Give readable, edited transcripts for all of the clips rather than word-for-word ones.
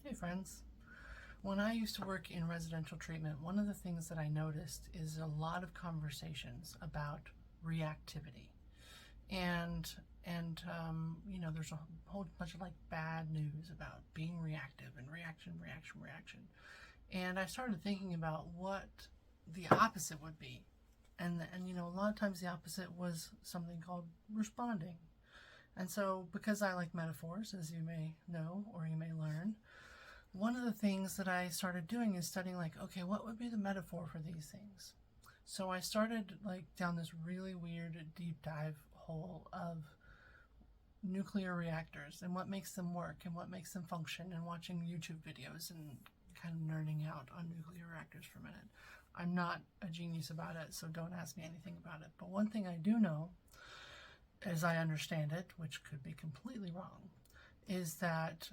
Hey friends. When I used to work in residential treatment, one of the things that I noticed is a lot of conversations about reactivity. And there's a whole bunch of like bad news about being reactive and reaction. And I started thinking about what the opposite would be. And a lot of times the opposite was something called responding. And so because I like metaphors, as you may know or you may learn, one of the things that I started doing is studying okay, what would be the metaphor for these things? So I started down this really weird deep dive hole of nuclear reactors and what makes them work and what makes them function, and watching YouTube videos and kind of nerding out on nuclear reactors for a minute. I'm not a genius about it, so don't ask me anything about it. But one thing I do know, as I understand it, which could be completely wrong, is that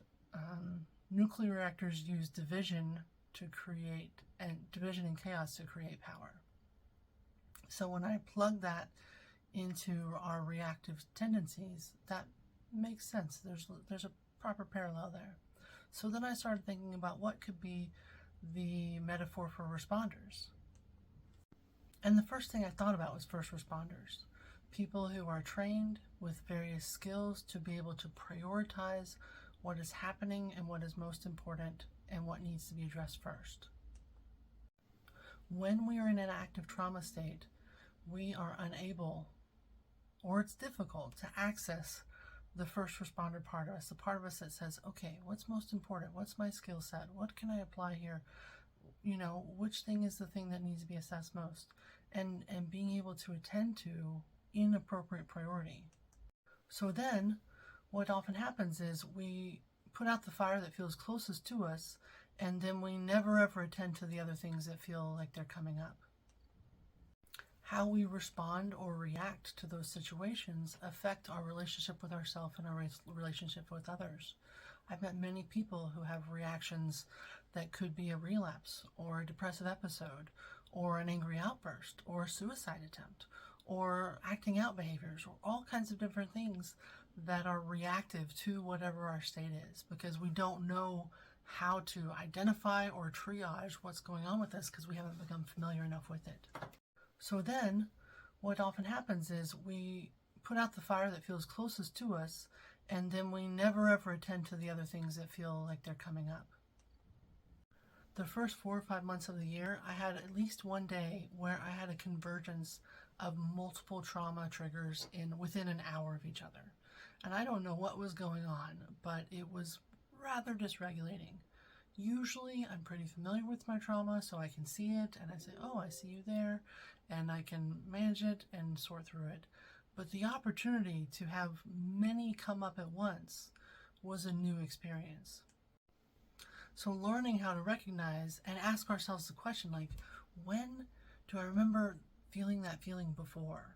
nuclear reactors use division and chaos to create power. So when I plug that into our reactive tendencies, that makes sense. There's a proper parallel there. So then I started thinking about what could be the metaphor for responders. And the first thing I thought about was first responders. People who are trained with various skills to be able to prioritize what is happening and what is most important and what needs to be addressed first. When we are in an active trauma state, we are unable, or it's difficult, to access the first responder part of us, the part of us that says, okay, what's most important? What's my skill set? What can I apply here? Which thing is the thing that needs to be assessed most? And being able to attend to in appropriate priority. So then what often happens is we put out the fire that feels closest to us, and then we never ever attend to the other things that feel like they're coming up. How we respond or react to those situations affect our relationship with ourselves and our relationship with others. I've met many people who have reactions that could be a relapse or a depressive episode or an angry outburst or a suicide attempt or acting out behaviors or all kinds of different things that are reactive to whatever our state is, because we don't know how to identify or triage what's going on with us because we haven't become familiar enough with it. So then what often happens is we put out the fire that feels closest to us, and then we never ever attend to the other things that feel like they're coming up. The first 4 or 5 months of the year, I had at least one day where I had a convergence of multiple trauma triggers within an hour of each other. And I don't know what was going on, but it was rather dysregulating. Usually I'm pretty familiar with my trauma, so I can see it and I say, oh, I see you there, and I can manage it and sort through it. But the opportunity to have many come up at once was a new experience. So learning how to recognize and ask ourselves the question, when do I remember feeling that feeling before?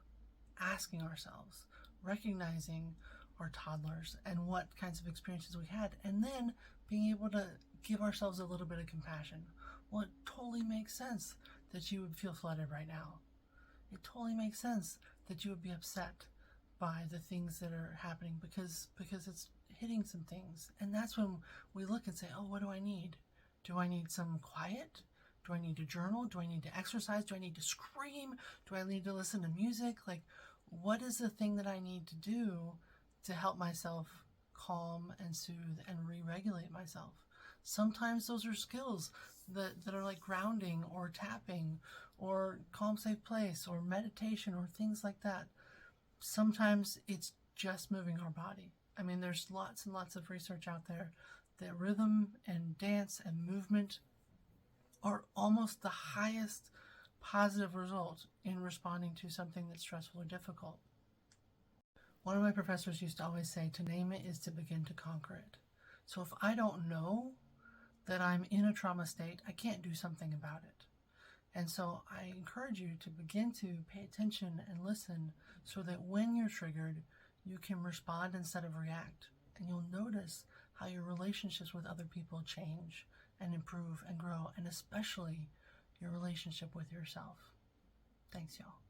Asking ourselves, recognizing our toddlers and what kinds of experiences we had, and then being able to give ourselves a little bit of compassion. Well, it totally makes sense that you would feel flooded right now. It totally makes sense that you would be upset by the things that are happening because it's hitting some things. And that's when we look and say, oh, what do I need? Do I need some quiet? Do I need to journal? Do I need to exercise? Do I need to scream? Do I need to listen to music? What is the thing that I need to do to help myself calm and soothe and re-regulate myself? Sometimes those are skills that are like grounding or tapping or calm, safe place or meditation or things like that. Sometimes it's just moving our body. I mean, there's lots and lots of research out there that rhythm and dance and movement are almost the highest positive result in responding to something that's stressful or difficult. One of my professors used to always say, to name it is to begin to conquer it. So if I don't know that I'm in a trauma state, I can't do something about it. And so I encourage you to begin to pay attention and listen so that when you're triggered, you can respond instead of react. And you'll notice how your relationships with other people change and improve and grow, and especially your relationship with yourself. Thanks, y'all.